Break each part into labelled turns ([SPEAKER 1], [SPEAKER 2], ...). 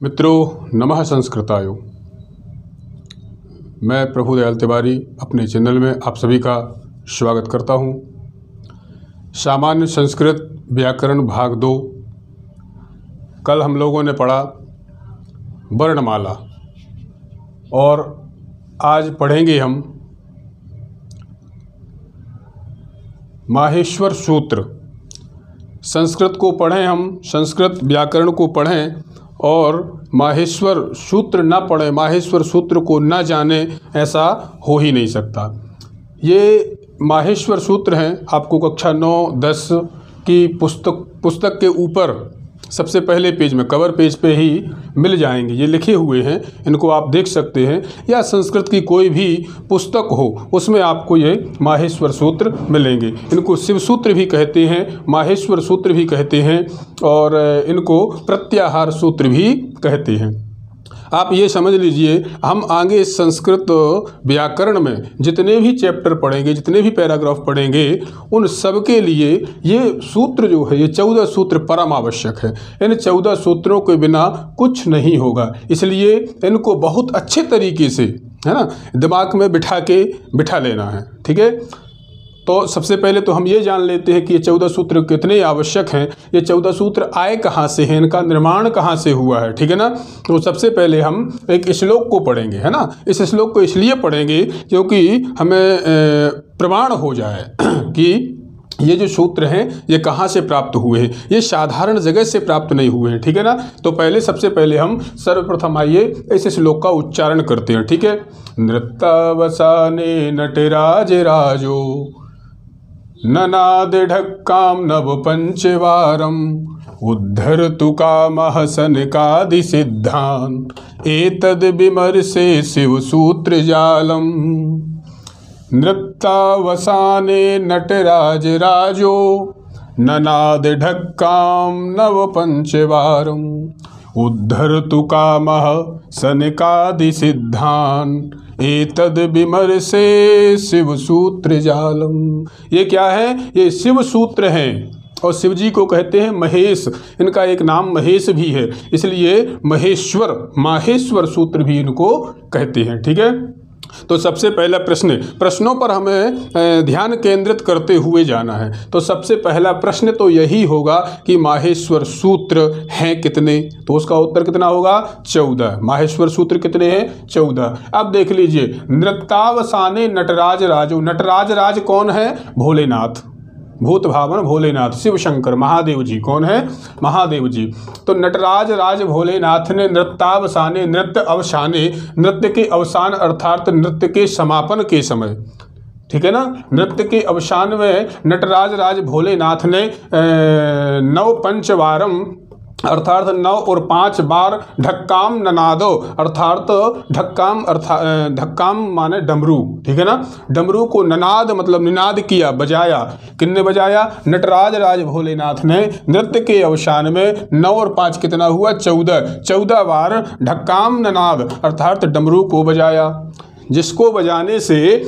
[SPEAKER 1] मित्रों, नमः संस्कृतायो। मैं प्रभुदयाल तिवारी अपने चैनल में आप सभी का स्वागत करता हूँ। सामान्य संस्कृत व्याकरण भाग 2। कल हम लोगों ने पढ़ा वर्णमाला और आज पढ़ेंगे हम माहेश्वर सूत्र। संस्कृत को पढ़ें, हम संस्कृत व्याकरण को पढ़ें और माहेश्वर सूत्र ना पढ़ें, माहेश्वर सूत्र को ना जाने, ऐसा हो ही नहीं सकता। ये माहेश्वर सूत्र हैं, आपको कक्षा 9-10 की पुस्तक के ऊपर सबसे पहले पेज में, कवर पेज पे ही मिल जाएंगे। ये लिखे हुए हैं, इनको आप देख सकते हैं, या संस्कृत की कोई भी पुस्तक हो उसमें आपको ये माहेश्वर सूत्र मिलेंगे। इनको शिव सूत्र भी कहते हैं, माहेश्वर सूत्र भी कहते हैं और इनको प्रत्याहार सूत्र भी कहते हैं। आप ये समझ लीजिए, हम आगे इस संस्कृत व्याकरण में जितने भी चैप्टर पढ़ेंगे, जितने भी पैराग्राफ पढ़ेंगे, उन सब के लिए ये सूत्र जो है, ये 14 सूत्र परम आवश्यक है। इन 14 सूत्रों के बिना कुछ नहीं होगा, इसलिए इनको बहुत अच्छे तरीके से, है ना, दिमाग में बिठा लेना है। ठीक है, तो सबसे पहले तो हम ये जान लेते हैं कि ये 14 सूत्र कितने आवश्यक हैं। ये 14 सूत्र आए कहाँ से हैं, इनका निर्माण कहाँ से हुआ है, ठीक है ना। तो सबसे पहले हम एक श्लोक को पढ़ेंगे, है ना। इस श्लोक को इसलिए पढ़ेंगे क्योंकि हमें प्रमाण हो जाए कि ये जो सूत्र हैं ये कहाँ से प्राप्त हुए हैं। ये साधारण जगह से प्राप्त नहीं हुए हैं, ठीक है ना। तो सबसे पहले हम सर्वप्रथम आइए इस श्लोक का उच्चारण करते हैं, ठीक है। नृत्तावसाने नटराज राजो ननाद ढक्काम नव पंचवारम उद्धरतु कामः सनकादि सिद्धान एतद् विमर्शे शिव सूत्र जालम। नृत्तावसाने नटराज राजो ननाद ढक्काम नव पंचवारम उद्धरतु कामः सनकादि सिद्धान एतद् विमर्शे शिव सूत्र जालम। ये क्या है? ये शिव सूत्र हैं और शिव जी को कहते हैं महेश। इनका एक नाम महेश भी है, इसलिए माहेश्वर सूत्र भी इनको कहते हैं, ठीक है। तो सबसे पहला प्रश्नों पर हमें ध्यान केंद्रित करते हुए जाना है। तो सबसे पहला प्रश्न तो यही होगा कि माहेश्वर सूत्र हैं कितने, तो उसका उत्तर कितना होगा? 14। माहेश्वर सूत्र कितने हैं? 14। अब देख लीजिए, नृत्तावसाने नटराज राजो। नटराज राज कौन है? भोलेनाथ, भूत भावन भोलेनाथ, शिव शंकर, महादेव जी। कौन है? महादेव जी। तो नटराज राज भोलेनाथ ने नृत्तावसाने, नृत्य अवसाने, नृत्य के अवसान अर्थात नृत्य के समापन के समय, ठीक है ना, नृत्य के अवसान में नटराज राज भोलेनाथ ने 9 पंचवारम अर्थात 9 और 5 बार ढक्काम ननादो अर्थात ढक्काम माने डमरू, ठीक है ना। डमरू को ननाद मतलब निनाद किया, बजाया। किसने बजाया? नटराज राज भोलेनाथ ने नृत्य के अवसान में 9 और 5 कितना हुआ? 14 बार ढक्काम ननाद अर्थात डमरू को बजाया, जिसको बजाने से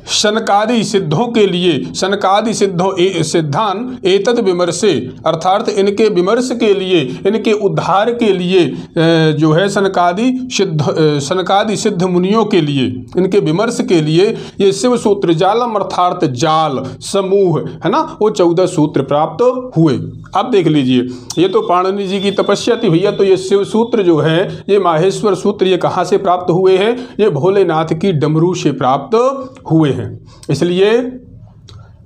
[SPEAKER 1] सनकादि सिद्धों के लिए, सनकादि सिद्धान एतद् विमर्शे अर्थात इनके विमर्श के लिए, इनके उद्धार के लिए जो है सनकादि सिद्ध मुनियों के लिए, इनके विमर्श के लिए ये शिव सूत्र जालम अर्थात जाल समूह, है ना, वो 14 सूत्र प्राप्त हुए। अब देख लीजिए, ये तो पाणिनि जी की तपस्या थी भैया। तो ये शिव सूत्र जो है, ये माहेश्वर सूत्र, ये कहाँ से प्राप्त हुए हैं? ये भोलेनाथ की डमरू से प्राप्त हुए हैं। इसलिए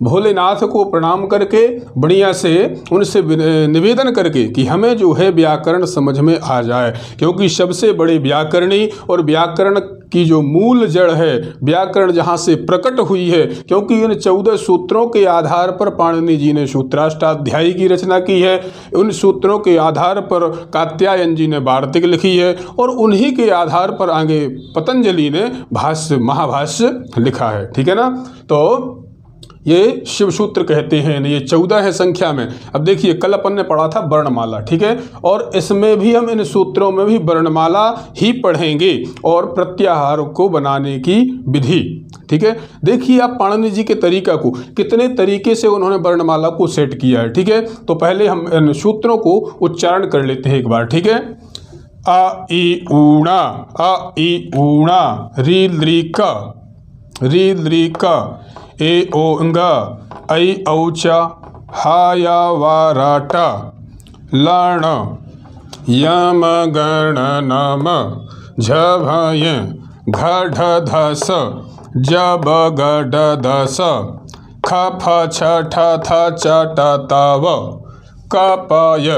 [SPEAKER 1] भोलेनाथ को प्रणाम करके, बढ़िया से उनसे निवेदन करके कि हमें जो है व्याकरण समझ में आ जाए, क्योंकि सबसे बड़े व्याकरणी और व्याकरण की जो मूल जड़ है, व्याकरण जहाँ से प्रकट हुई है, क्योंकि इन 14 सूत्रों के आधार पर पाणिनि जी ने सूत्राष्टाध्यायी की रचना की है। उन सूत्रों के आधार पर कात्यायन जी ने वार्तिक लिखी है और उन्हीं के आधार पर आगे पतंजलि ने महाभाष्य लिखा है, ठीक है ना। तो ये शिव सूत्र कहते हैं, ये 14 है संख्या में। अब देखिए, कल अपन ने पढ़ा था वर्णमाला, ठीक है, और इसमें भी हम इन सूत्रों में भी वर्णमाला ही पढ़ेंगे और प्रत्याहार को बनाने की विधि ठीक है। देखिए आप पाणिनि जी के तरीका को, कितने तरीके से उन्होंने वर्णमाला को सेट किया है। ठीक है, तो पहले हम इन सूत्रों को उच्चारण कर लेते हैं एक बार। ठीक है, अ ई ऊणा, अ ई ऊणा, री लृ क, ए ओंग, ऐ औच, हा या वाराट, लण, यम गण नम, झभय, घढ धस, जब गड दस, ख फ छ ठ थ च ट तव, कपय,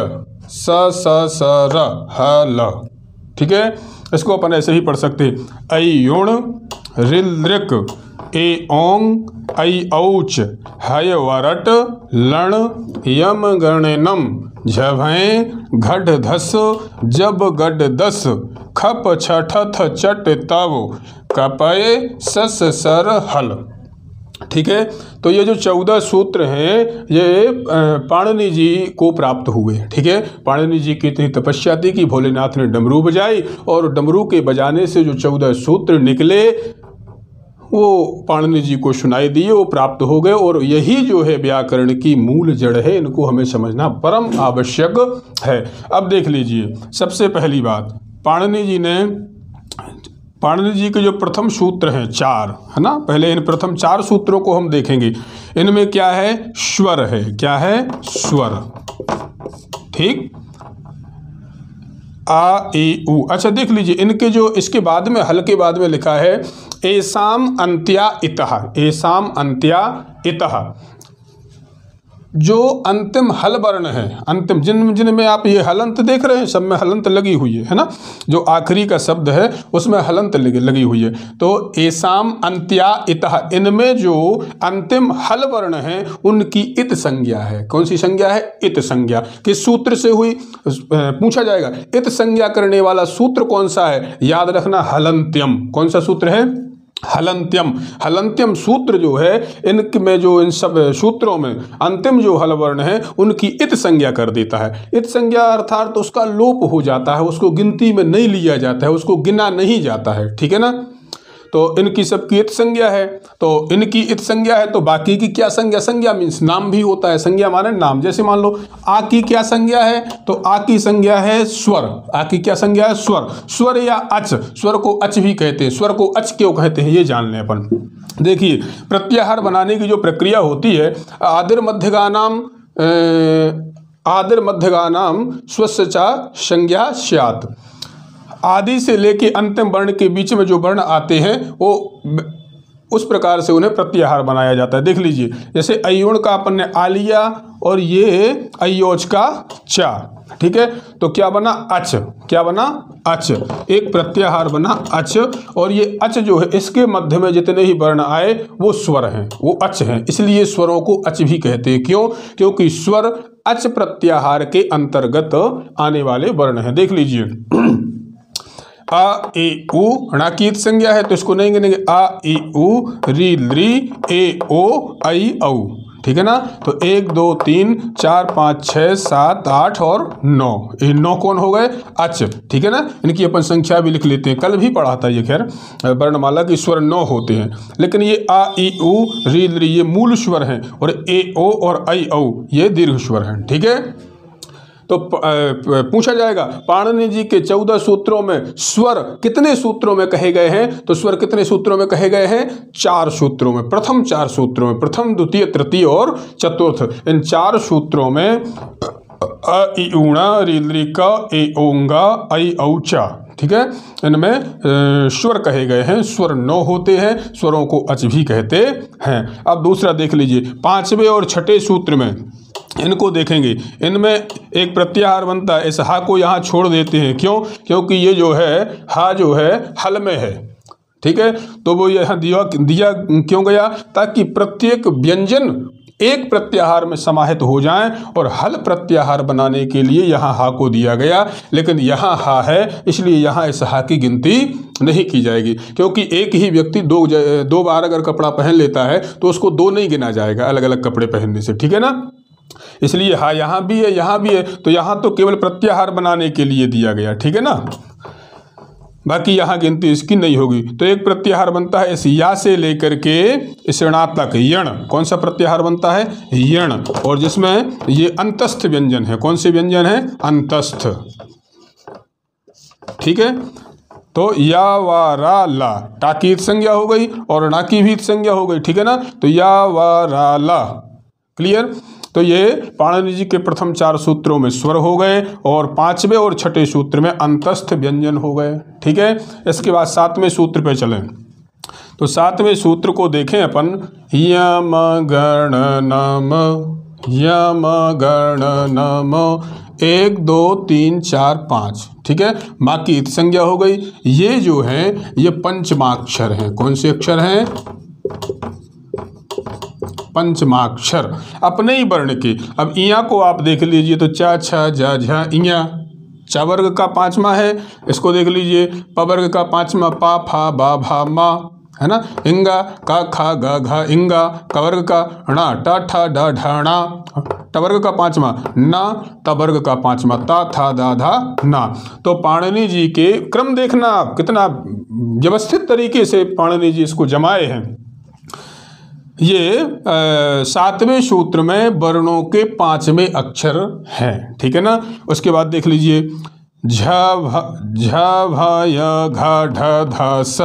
[SPEAKER 1] स स स र ह ल। ठीक है, इसको अपन ऐसे ही पढ़ सकते हैं। ऐ युण, ऋल लृक, ए ओंग, ऐ औच, हय वरट, लण, यम गणनम, झभय, घड धस, जब गड दस, खप छठ थ चट तव, कपय, सस सर हल। ठीक है, तो ये जो 14 सूत्र हैं ये पाणिनि जी को प्राप्त हुए। ठीक है, पाणिनि जी की इतनी तपस्या थी कि भोलेनाथ ने डमरू बजाई और डमरू के बजाने से जो 14 सूत्र निकले वो पाणिनि जी को सुनाई दिए, वो प्राप्त हो गए। और यही जो है व्याकरण की मूल जड़ है, इनको हमें समझना परम आवश्यक है। अब देख लीजिए, सबसे पहली बात, पाणिनि जी के जो प्रथम सूत्र हैं 4, है ना, पहले इन प्रथम 4 सूत्रों को हम देखेंगे। इनमें क्या है? स्वर है। क्या है? स्वर। ठीक, आ ई उ। अच्छा देख लीजिए, इनके जो इसके बाद में हल के बाद में लिखा है एसाम अंत्या इतः, एसाम अंत्या इतः। जो अंतिम हल वर्ण है, अंतिम जिनमें आप ये हलंत देख रहे हैं, सब में हलंत लगी हुई है ना, जो आखिरी का शब्द है उसमें हलंत लगी हुई है। तो एसाम अंत्या इतः, इनमें जो अंतिम हल वर्ण है उनकी इत संज्ञा है। कौन सी संज्ञा है? इत संज्ञा। किस सूत्र से हुई? पूछा जाएगा। इत संज्ञा करने वाला सूत्र कौन सा है? याद रखना, हलंत्यम। कौन सा सूत्र है? हलंत्यम। हलंत्यम सूत्र जो है, इनमें जो इन सब सूत्रों में अंतिम जो हल वर्ण है उनकी इत संज्ञा कर देता है। इत संज्ञा अर्थात तो उसका लोप हो जाता है, उसको गिनती में नहीं लिया जाता है, उसको गिना नहीं जाता है। ठीक है ना, तो इनकी सबकी इत संज्ञा है। तो इनकी इत संज्ञा है तो बाकी की क्या संज्ञा? संज्ञा मीन्स नाम भी होता है। संज्ञा माने नाम। जैसे मान लो आ की क्या संज्ञा है? तो आ की संज्ञा है स्वर। आ की क्या संज्ञा है? स्वर। स्वर या अच, स्वर को अच भी कहते हैं। स्वर को अच क्यों कहते हैं ये जान लें अपन। देखिए, प्रत्याहार बनाने की जो प्रक्रिया होती है, आदिर मध्यगानाम स्वस्य चा संज्ञा स्यात्। आदि से लेके अंतिम वर्ण के बीच में जो वर्ण आते हैं वो उस प्रकार से उन्हें प्रत्याहार बनाया जाता है। देख लीजिए, जैसे अयोण का अपन ने आ लिया और ये अयोज का चा। ठीक है, तो क्या बना? अच। क्या बना? अच। एक प्रत्याहार बना अच। और ये अच जो है, इसके मध्य में जितने ही वर्ण आए वो स्वर हैं, वो अच हैं, इसलिए स्वरों को अच भी कहते हैं। क्यों? क्योंकि स्वर अच प्रत्याहार के अंतर्गत आने वाले वर्ण हैं। देख लीजिए, आ ए उ णा की इत संज्ञा है तो इसको नहीं गिनेंगे। आ ई उ, री लृ, ए ओ, ऐ औ। ठीक है ना, तो 1 2 3 4 5 6 7 8 और 9, ये 9 कौन हो गए? अच। ठीक है ना, इनकी अपन संख्या भी लिख लेते हैं, कल भी पढ़ा था ये। खैर, वर्णमाला के स्वर 9 होते हैं, लेकिन ये आ ई उ, री लृ ये मूल स्वर हैं और ए ओ और ऐ औ ये दीर्घ स्वर हैं। ठीक है, तो पूछा जाएगा पाणिनि जी के 14 सूत्रों में स्वर कितने सूत्रों में कहे गए हैं? तो स्वर कितने सूत्रों में कहे गए हैं? 4 सूत्रों में। प्रथम 4 सूत्रों में, प्रथम, द्वितीय, तृतीय और चतुर्थ, इन 4 सूत्रों में अ इ ऊणा, री लृ क, ए ओंगा, ऐ औचा। ठीक है, इनमें स्वर कहे गए हैं। स्वर 9 होते हैं, स्वरों को अच भी कहते हैं। अब दूसरा देख लीजिए, 5वें और 6ठे सूत्र में इनको देखेंगे। इनमें एक प्रत्याहार बनता है, इस हा को यहाँ छोड़ देते हैं। क्यों? क्योंकि ये जो है हा जो है हल में है। ठीक है, तो वो यहाँ दिया क्यों गया? ताकि प्रत्येक व्यंजन एक प्रत्याहार में समाहित हो जाएं, और हल प्रत्याहार बनाने के लिए यहाँ हा को दिया गया। लेकिन यहाँ हा है, इसलिए यहाँ इस हा की गिनती नहीं की जाएगी, क्योंकि एक ही व्यक्ति दो बार अगर कपड़ा पहन लेता है तो उसको 2 नहीं गिना जाएगा अलग अलग कपड़े पहनने से। ठीक है ना, इसलिए हाँ यहाँ भी है, यहाँ भी है, तो यहाँ तो केवल प्रत्याहार बनाने के लिए दिया गया। ठीक है ना, बाकी यहाँ गिनती इसकी नहीं होगी। तो एक प्रत्याहार बनता है इस या से लेकर के इस ऋणात्मक तक, यण। कौन सा प्रत्याहार बनता है? यण। और जिसमें ये अंतस्थ व्यंजन है। कौन से व्यंजन है? अंतस्थ। ठीक है। तो या वा रा ला, टा की ईद संज्ञा हो गई और णा की भी ईद संज्ञा हो गई। ठीक है ना। तो या वा रा ला, क्लियर। तो ये पाणिनि जी के प्रथम 4 सूत्रों में स्वर हो गए और 5वें और 6ठे सूत्र में अंतस्थ व्यंजन हो गए। ठीक है। इसके बाद 7वें सूत्र पे चलें। तो 7वें सूत्र को देखें अपन। यम गण नम, यम गण नम, 1 2 3 4 5। ठीक है। माँ की ईद संज्ञा हो गई। ये जो है ये पंचमाक्षर हैं। कौन से अक्षर हैं? पंचमाक्षर, अपने ही वर्ण के। अब इया को आप देख लीजिए तो चा छा जा झा इया, चा वर्ग का 5वां है। इसको देख लीजिए, प वर्ग का 5वां पा फा बा भा मा, है ना। इंगा का खा गा घा इंगा, क वर्ग का णा टा ठा डा ढा णा, ट वर्ग का 5वां ना, त वर्ग का 5वां ता था दा धा ना। तो पाणिनि जी के क्रम देखना आप, कितना व्यवस्थित तरीके से पाणिनि जी इसको जमाए हैं। ये 7वें सूत्र में वर्णों के 5वें अक्षर हैं। ठीक है ना। उसके बाद देख लीजिए, झ भ य घ ढ ध स,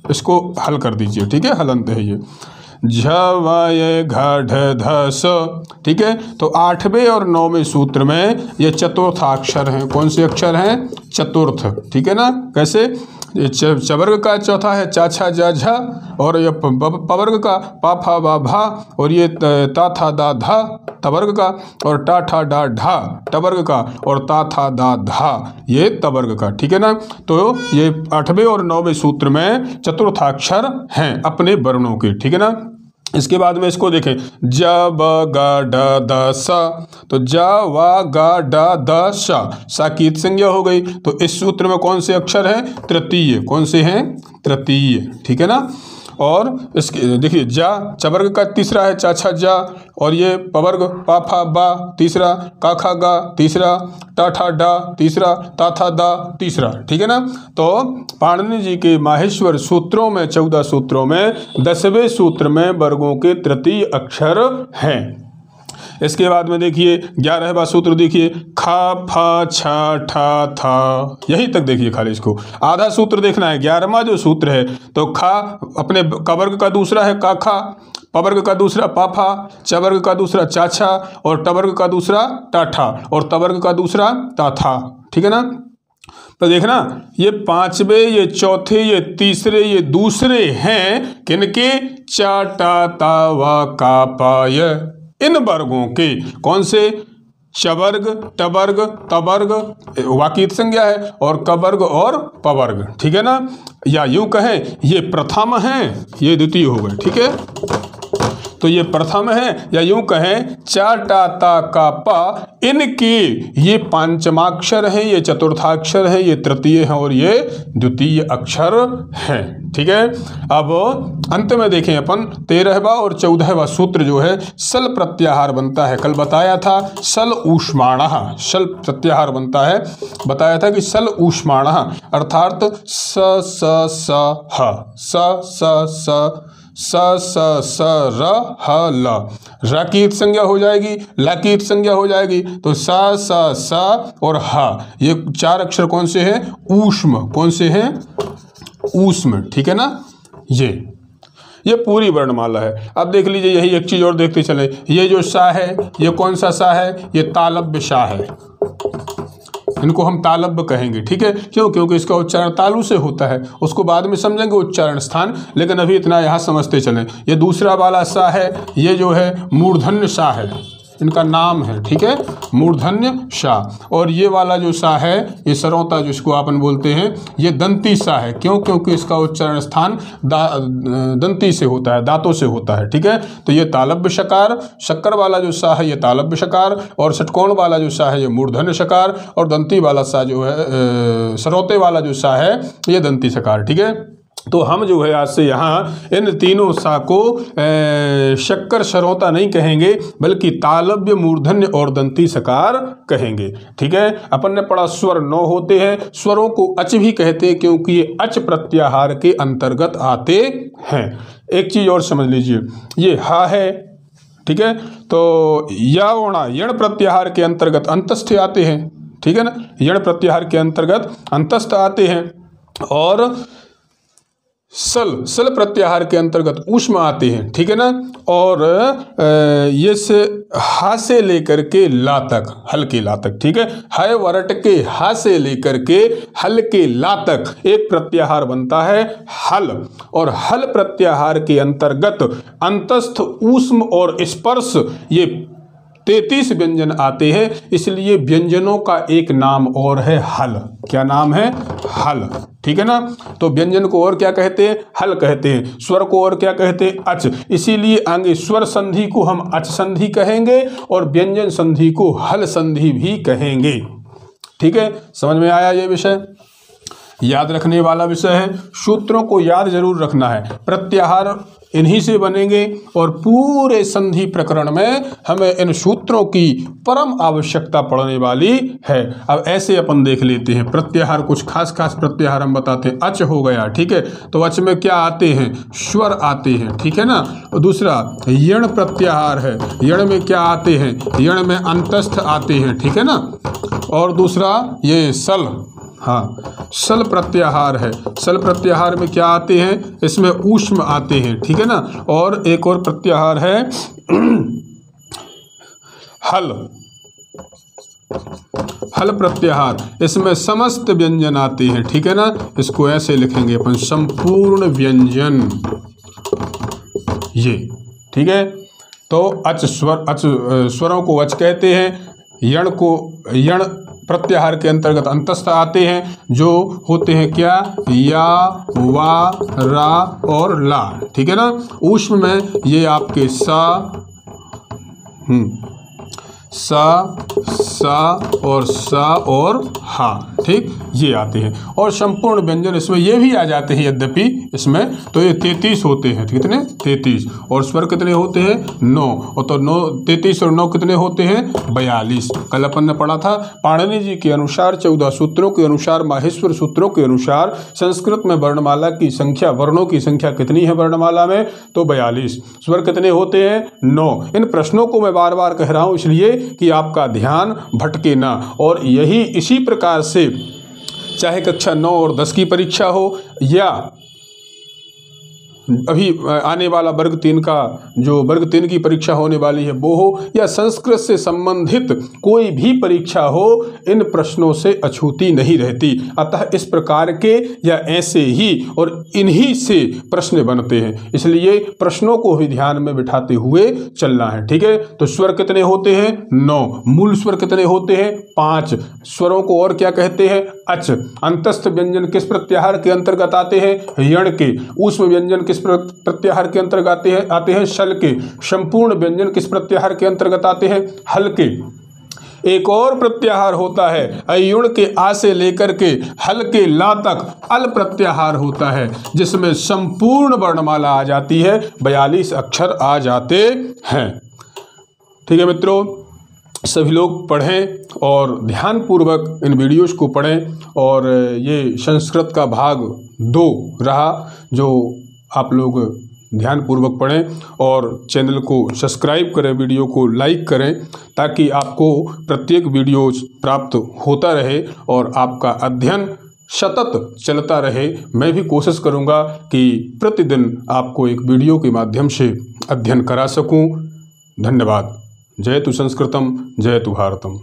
[SPEAKER 1] इसको हल कर दीजिए। ठीक है। हलंत है ये, झ व य घ ढ ध स। ठीक है। तो 8वें और 9वें सूत्र में ये चतुर्थाक्षर हैं। कौन से अक्षर हैं? चतुर्थ। ठीक है ना। कैसे? ये च वर्ग का चौथा है चा छा जा झा, और ये प वर्ग का पा फा बा भा, और ये ता था दा धा, त वर्ग का, और टा ठा डा ढा, ट वर्ग का, और ता था दा धा, ये त वर्ग का। ठीक है ना। तो ये 8वें और 9वें सूत्र में चतुर्थाक्षर हैं अपने वर्णों के। ठीक है ना। इसके बाद में इसको देखें, ज ब ग ड द स। तो ज व ग ड द सा की ईद संज्ञा हो गई। तो इस सूत्र में कौन से अक्षर हैं? तृतीय। कौन से हैं? तृतीय। ठीक है ना। और इसके देखिए, जा च वर्ग का 3रा है चा छा जा, और ये प वर्ग पा फा बा 3रा, का खा गा 3रा, टा ठा डा 3रा, ता था दा 3रा। ठीक है ना। तो पाणिनि जी के माहेश्वर सूत्रों में 14 सूत्रों में 10वें सूत्र में वर्गों के तृतीय अक्षर हैं। इसके बाद में देखिए 11वां सूत्र देखिए, खा फा छा ठा था, यहीं तक देखिए खाली। इसको आधा सूत्र देखना है। 11वां जो सूत्र है, तो खा अपने क वर्ग का 2रा है का खा, प वर्ग का 2रा पा फा, च वर्ग का 2रा चा छा, और ट वर्ग का 2रा टा ठा, और त वर्ग का 2रा ता था। ठीक है ना। तो देखना, ये 5वें, ये चौथे, ये तीसरे, ये दूसरे हैं किनके? चा टा ता वा का पा य, इन वर्गों के। कौन से? च वर्ग, ट वर्ग, त वर्ग, वाकी ईद संज्ञा है, और क वर्ग और प वर्ग। ठीक है ना। या यूं कहें, ये प्रथम हैं, ये द्वितीय हो गए। ठीक है। तो ये प्रथम है, या यूं कहें चा टा ता का पा, इनके ये पंचमाक्षर हैं, ये चतुर्थाक्षर हैं, ये तृतीय हैं, और ये द्वितीय अक्षर हैं। ठीक है। अब अंत में देखें अपन 13वां और 14वां सूत्र जो है सल प्रत्याहार बनता है। कल बताया था सल ऊष्माणः, सल प्रत्याहार बनता है। बताया था कि सल ऊष्माणः अर्थात स स स ह, स स स स स स र ह ल, र की ईद संज्ञा हो जाएगी, ल की ईद संज्ञा हो जाएगी। तो स स स और ह, ये 4 अक्षर कौन से हैं? ऊष्म। कौन से हैं? ऊष्म। ठीक है ना। ये पूरी वर्णमाला है। अब देख लीजिए, यही एक चीज और देखते चले। ये जो सा है, ये कौन सा सा है? ये तालव्य सा है। इनको हम तालव्य कहेंगे। ठीक है। क्यों? क्योंकि इसका उच्चारण तालु से होता है। उसको बाद में समझेंगे उच्चारण स्थान, लेकिन अभी इतना यहाँ समझते चलें। ये दूसरा वाला सा है, ये जो है मूर्धन्य सा है, इनका नाम है। ठीक है। मूर्धन्य सा। और ये वाला जो सा है, ये सरौता जिसको अपन बोलते हैं, ये दंती सा है। क्यों? क्योंकि इसका उच्चारण स्थान दंती से होता है, दांतों से होता है। ठीक है। तो ये तालव्य शकार, शक्कर वाला जो सा है ये तालव्य शकार, और षटकोण वाला जो सा है ये मूर्धन्य शकार, और दंती वाला सा जो है, सरौते वाला जो सा है ये दंती शकार। ठीक है। तो हम जो है आज से यहाँ इन तीनों सा को शक्कर शरोता नहीं कहेंगे, बल्कि तालव्य, मूर्धन्य और दंती सकार कहेंगे। ठीक है, अपन ने पढ़ा स्वर 9 होते हैं, स्वरों को अच भी कहते हैं क्योंकि ये अच प्रत्याहार के अंतर्गत आते हैं। एक चीज और समझ लीजिए, ये हा है, ठीक है, तो या वोणा यण प्रत्याहार के अंतर्गत अंतस्थ आते हैं। ठीक है ना, यण प्रत्याहार के अंतर्गत अंतस्थ आते हैं। और सल प्रत्याहार के अंतर्गत ऊष्म आते हैं। ठीक है ना, और ये से हा से लेकर के ला तक, हल के ला तक, ठीक है, है वरट के हा से लेकर के हल के ला तक एक प्रत्याहार बनता है हल, और हल प्रत्याहार के अंतर्गत अंतस्थ, ऊष्म और स्पर्श ये 33 व्यंजन आते हैं। इसलिए व्यंजनों का एक नाम और है हल। क्या नाम है? हल। ठीक है ना, तो व्यंजन को और क्या कहते हैं? हल कहते हैं। स्वर को और क्या कहते हैं? अच। इसीलिए आगे स्वर संधि को हम अच संधि कहेंगे और व्यंजन संधि को हल संधि भी कहेंगे। ठीक है, समझ में आया ये विषय? याद रखने वाला विषय है, सूत्रों को याद जरूर रखना है। प्रत्याहार इन्हीं से बनेंगे और पूरे संधि प्रकरण में हमें इन सूत्रों की परम आवश्यकता पड़ने वाली है। अब ऐसे अपन देख लेते हैं प्रत्याहार, कुछ खास प्रत्याहार हम बताते हैं। अच हो गया, ठीक है, तो अच में क्या आते हैं? स्वर आते हैं। ठीक है ना, और दूसरा यण प्रत्याहार है, यण में क्या आते हैं? यण में अंतस्थ आते हैं। ठीक है ना, और दूसरा ये सल, हाँ, सल प्रत्याहार है। सल प्रत्याहार में क्या आते हैं? इसमें ऊष्म आते हैं। ठीक है ना, और एक और प्रत्याहार है हल, हल प्रत्याहार, इसमें समस्त व्यंजन आते हैं। ठीक है ना, इसको ऐसे लिखेंगे अपन, संपूर्ण व्यंजन ये। ठीक है, तो अच स्वर, अच स्वरों को अच कहते हैं। यण को यण प्रत्याहार के अंतर्गत अंतस्थ आते हैं, जो होते हैं क्या? या, वा, रा और ला। ठीक है ना, ऊष्म में ये आपके सा, सा और सा और हा, ठीक, ये आते हैं। और संपूर्ण व्यंजन इसमें ये भी आ जाते हैं यद्यपि इसमें, तो ये 33 होते हैं। कितने? 33। और स्वर कितने होते हैं? 9। और तो 9, 33 और 9 कितने होते हैं? 42। कल अपन ने पढ़ा था पाणिनि जी के अनुसार, 14 सूत्रों के अनुसार, माहेश्वर सूत्रों के अनुसार संस्कृत में वर्णमाला की संख्या, वर्णों की संख्या कितनी है वर्णमाला में? तो 42। स्वर कितने होते हैं? 9। इन प्रश्नों को मैं बार बार कह रहा हूं इसलिए कि आपका ध्यान भटके ना। और यही इसी प्रकार से चाहे कक्षा 9 और 10 की परीक्षा हो, या अभी आने वाला वर्ग 3 का, जो वर्ग 3 की परीक्षा होने वाली है वो हो, या संस्कृत से संबंधित कोई भी परीक्षा हो, इन प्रश्नों से अछूती नहीं रहती। अतः इस प्रकार के या ऐसे ही और इन्हीं से प्रश्न बनते हैं, इसलिए प्रश्नों को भी ध्यान में बिठाते हुए चलना है। ठीक है, तो स्वर कितने होते हैं? 9। मूल स्वर कितने होते हैं? 5। स्वरों को और क्या कहते हैं? अच। अंतस्थ व्यंजन किस प्रत्याहार के अंतर्गत आते हैं? यण के। ऊष्म व्यंजन किस प्रत्याहार के अंतर्गत आते हैं? शल के। संपूर्ण व्यंजन किस प्रत्याहार के अंतर्गत आते हैं? हल के। एक और प्रत्याहार होता है अयुण के आ से लेकर के हल के ला तक अल प्रत्याहार होता है, जिसमें संपूर्ण वर्णमाला आ जाती है, 42 अक्षर आ जाते हैं। ठीक है मित्रों, सभी लोग पढ़ें और ध्यानपूर्वक इन वीडियोस को पढ़ें। और ये संस्कृत का भाग 2 रहा, जो आप लोग ध्यानपूर्वक पढ़ें और चैनल को सब्सक्राइब करें, वीडियो को लाइक करें, ताकि आपको प्रत्येक वीडियो प्राप्त होता रहे और आपका अध्ययन सतत चलता रहे। मैं भी कोशिश करूंगा कि प्रतिदिन आपको एक वीडियो के माध्यम से अध्ययन करा सकूं। धन्यवाद। जयतु संस्कृतम, जयतु भारतम।